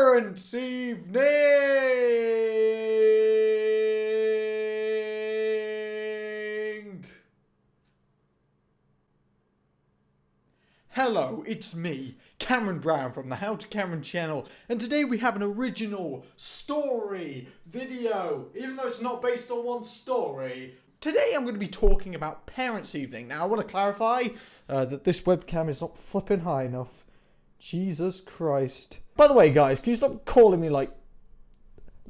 Parents' Evening! Hello, it's me, Cameron Brown from the HowToCameron channel, and today we have an original story video, even though it's not based on one story. Today I'm going to be talking about Parents' Evening. Now I want to clarify that this webcam is not flipping high enough. Jesus Christ. By the way, guys, can you stop calling me, like,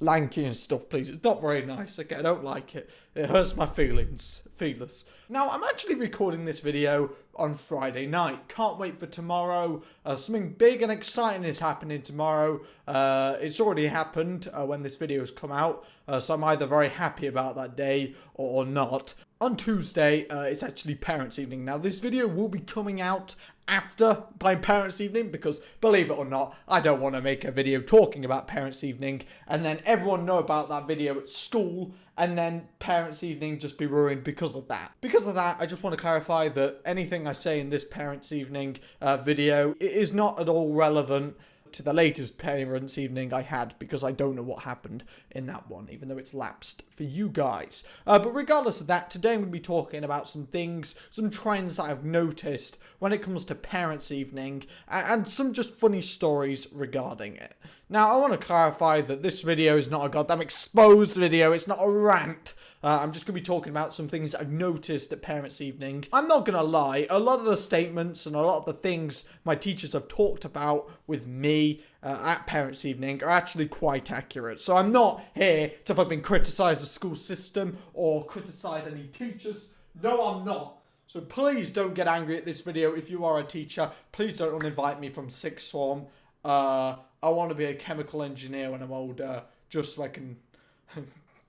lanky and stuff, please? It's not very nice, okay? I don't like it. It hurts my feelings. Feelers. Now, I'm actually recording this video on Friday night. Can't wait for tomorrow. Something big and exciting is happening tomorrow. It's already happened when this video has come out. So I'm either very happy about that day or not. On Tuesday, it's actually Parents' Evening. Now, this video will be coming out after my Parents' Evening because, believe it or not, I don't want to make a video talking about Parents' Evening and then everyone know about that video at school and then Parents' Evening just be ruined because of that. Because of that, I just want to clarify that anything I say in this Parents' Evening video is not at all relevant to the latest Parents' Evening I had, because I don't know what happened in that one, even though it's lapsed for you guys. But regardless of that, today I'm going to be talking about some things, some trends that I've noticed when it comes to Parents' Evening, and some just funny stories regarding it. Now, I want to clarify that this video is not a goddamn exposed video, it's not a rant. I'm just going to be talking about some things I've noticed at Parents' Evening. I'm not going to lie, a lot of the statements and a lot of the things my teachers have talked about with me at Parents' Evening are actually quite accurate. So I'm not here to fucking criticise the school system or criticise any teachers. No, I'm not. So please don't get angry at this video if you are a teacher. Please don't uninvite me from sixth form. I want to be a chemical engineer when I'm older, just so I can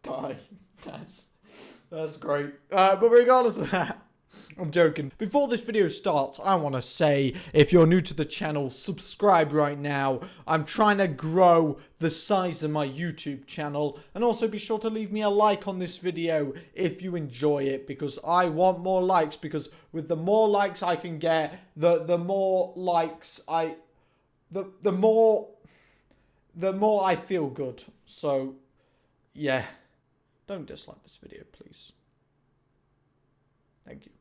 die. That's great. But regardless of that, I'm joking. Before this video starts, I want to say, if you're new to the channel, subscribe right now. I'm trying to grow the size of my YouTube channel. And also be sure to leave me a like on this video if you enjoy it, because I want more likes, because with the more likes I can get, the more likes the more I feel good. So, yeah. Don't dislike this video, please. Thank you.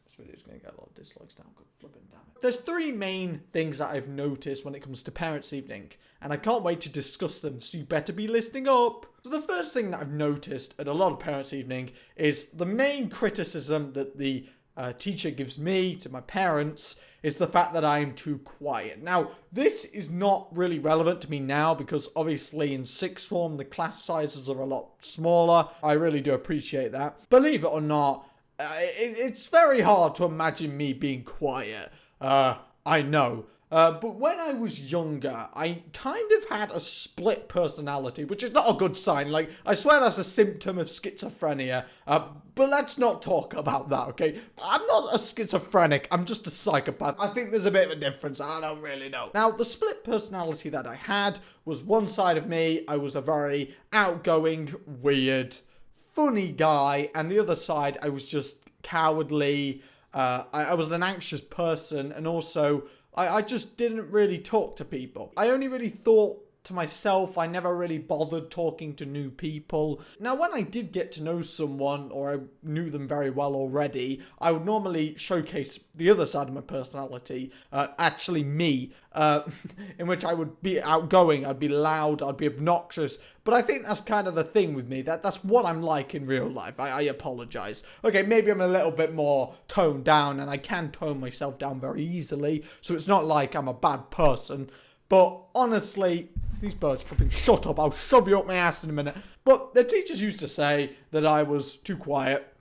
This video is going to get a lot of dislikes now. Good flipping damn it. There's three main things that I've noticed when it comes to Parents' Evening, and I can't wait to discuss them, so you better be listening up. So the first thing that I've noticed at a lot of Parents' Evening is the main criticism that the teacher gives me to my parents is the fact that I'm too quiet. Now, this is not really relevant to me now because obviously in sixth form the class sizes are a lot smaller. I really do appreciate that. Believe it or not, it's very hard to imagine me being quiet. I know. But when I was younger, I kind of had a split personality, which is not a good sign. Like, I swear that's a symptom of schizophrenia. But let's not talk about that, okay? I'm not a schizophrenic, I'm just a psychopath. I think there's a bit of a difference, I don't really know. Now, the split personality that I had was one side of me, I was a very outgoing, weird, funny guy, and the other side, I was just cowardly. I was an anxious person, and also I just didn't really talk to people. I only really thought to myself. I never really bothered talking to new people. Now, when I did get to know someone, or I knew them very well already, I would normally showcase the other side of my personality, actually me, in which I would be outgoing, I'd be loud, I'd be obnoxious. But I think that's kind of the thing with me, that's what I'm like in real life. I apologize. Okay, maybe I'm a little bit more toned down, and I can tone myself down very easily, so it's not like I'm a bad person. But honestly, these birds fucking shut up, I'll shove you up my ass in a minute. But the teachers used to say that I was too quiet,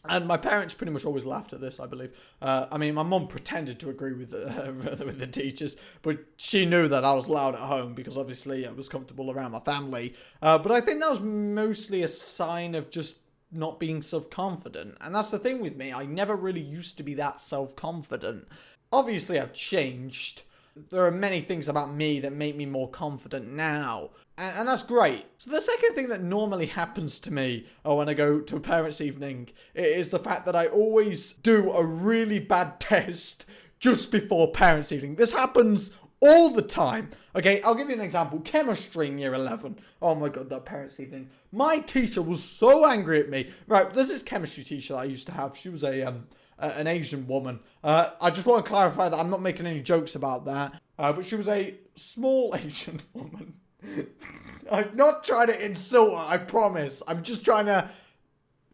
and my parents pretty much always laughed at this, I believe. I mean, my mum pretended to agree with the teachers, but she knew that I was loud at home because obviously I was comfortable around my family. But I think that was mostly a sign of just not being self-confident. And that's the thing with me, I never really used to be that self-confident. Obviously, I've changed. There are many things about me that make me more confident now. And that's great. So the second thing that normally happens to me when I go to a Parents' Evening is the fact that I always do a really bad test just before Parents' Evening. This happens all the time. Okay, I'll give you an example. Chemistry in year 11. Oh my god, that parents' evening. My teacher was so angry at me. Right, there's this chemistry teacher that I used to have. She was an Asian woman. I just want to clarify that I'm not making any jokes about that. But she was a small Asian woman. I'm not trying to insult her, I promise. I'm just trying to...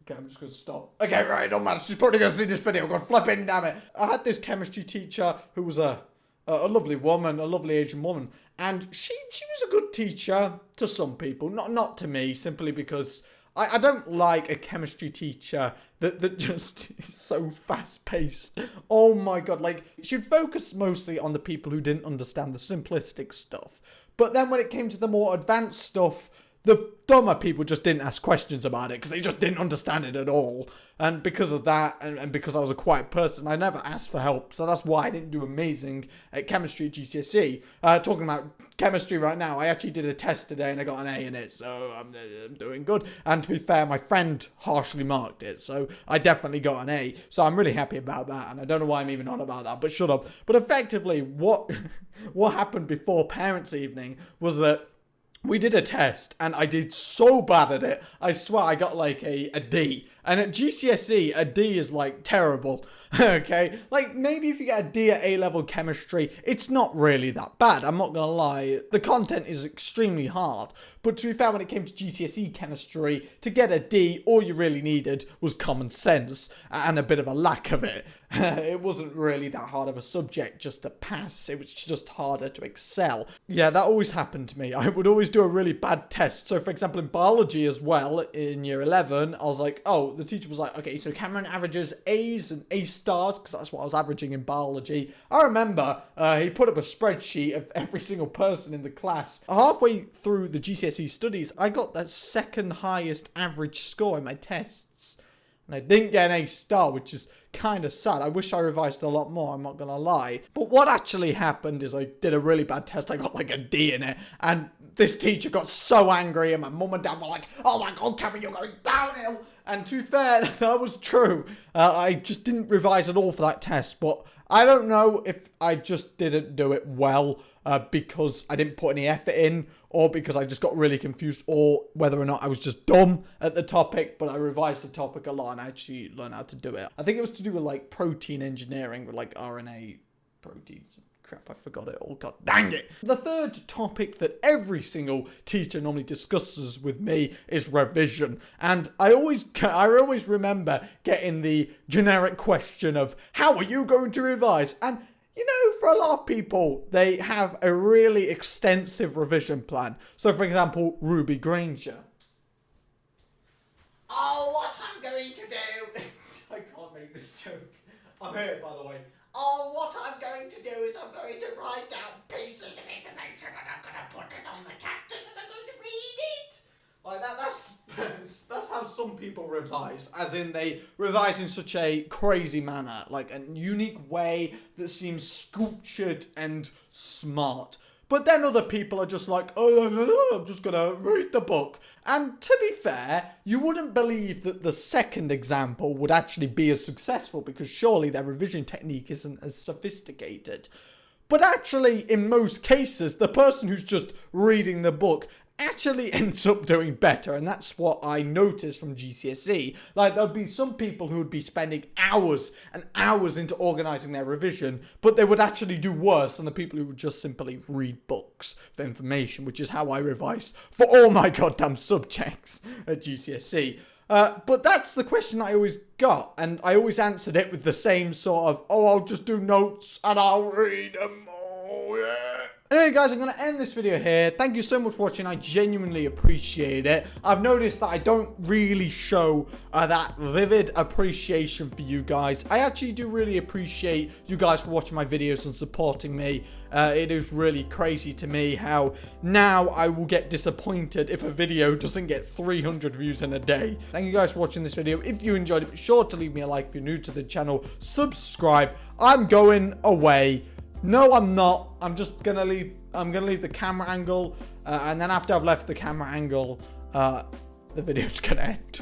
Okay, I'm just going to stop. Okay, right, don't matter. She's probably going to see this video. I'm going to flip in, damn it. I had this chemistry teacher who was a lovely woman, a lovely Asian woman. And she was a good teacher to some people. Not to me, simply because I don't like a chemistry teacher that just is so fast-paced. Oh my god, like, she'd focus mostly on the people who didn't understand the simplistic stuff. But then when it came to the more advanced stuff, the dumber people just didn't ask questions about it because they just didn't understand it at all. And because of that, and because I was a quiet person, I never asked for help. So that's why I didn't do amazing at chemistry at GCSE. Talking about chemistry right now, I actually did a test today and I got an A in it. So I'm doing good. And to be fair, my friend harshly marked it. So I definitely got an A. So I'm really happy about that. And I don't know why I'm even on about that, but shut up. But effectively, what happened before parents' evening was that we did a test and I did so bad at it. I swear I got like a D. And at GCSE, a D is like terrible. Okay? Like maybe if you get a D at A-level chemistry, it's not really that bad. I'm not gonna lie. The content is extremely hard. But to be fair, when it came to GCSE chemistry, to get a D, all you really needed was common sense and a bit of a lack of it. It wasn't really that hard of a subject just to pass. It was just harder to excel. Yeah, that always happened to me. I would always do a really bad test. So, for example, in biology as well, in year 11, I was like, oh, the teacher was like, okay, so Cameron averages A's and A stars, because that's what I was averaging in biology. I remember he put up a spreadsheet of every single person in the class. Halfway through the GCSE studies, I got the second highest average score in my tests. And I didn't get an A star, which is kind of sad. I wish I revised a lot more, I'm not gonna lie. But what actually happened is I did a really bad test. I got like a D in it. And this teacher got so angry and my mum and dad were like, oh my god, Cameron, you're going downhill. And to be fair, that was true. I just didn't revise at all for that test. But I don't know if I just didn't do it well because I didn't put any effort in, or because I just got really confused, or whether or not I was just dumb at the topic, but I revised the topic a lot and I actually learned how to do it. I think it was to do with like protein engineering, with like RNA proteins. Crap, I forgot it all. God dang it. The third topic that every single teacher normally discusses with me is revision. And I always remember getting the generic question of, how are you going to revise? And you know, for a lot of people, they have a really extensive revision plan. So, for example, Ruby Granger. Oh, what I'm going to do... I can't make this joke. I'm hurt, by the way. Oh, what I'm going to do is I'm going to write down pieces of information and I'm going to put it on the cactus and I'm going to read it. Like that's how some people revise, as in they revise in such a crazy manner, like a unique way that seems sculptured and smart. But then other people are just like, oh, I'm just gonna read the book. And to be fair, you wouldn't believe that the second example would actually be as successful, because surely their revision technique isn't as sophisticated. But actually, in most cases, the person who's just reading the book actually ends up doing better, and that's what I noticed from GCSE. Like, there'd be some people who would be spending hours and hours into organising their revision, but they would actually do worse than the people who would just simply read books for information, which is how I revised for all my goddamn subjects at GCSE. But that's the question I always got, and I always answered it with the same sort of, oh, I'll just do notes and I'll read them all, yeah. Anyway guys, I'm going to end this video here. Thank you so much for watching. I genuinely appreciate it. I've noticed that I don't really show that vivid appreciation for you guys. I actually do really appreciate you guys for watching my videos and supporting me. It is really crazy to me how now I will get disappointed if a video doesn't get 300 views in a day. Thank you guys for watching this video. If you enjoyed it, be sure to leave me a like. If you're new to the channel, subscribe. I'm going away. No, I'm not. I'm just gonna leave. I'm gonna leave the camera angle, and then after I've left the camera angle, the video's gonna end.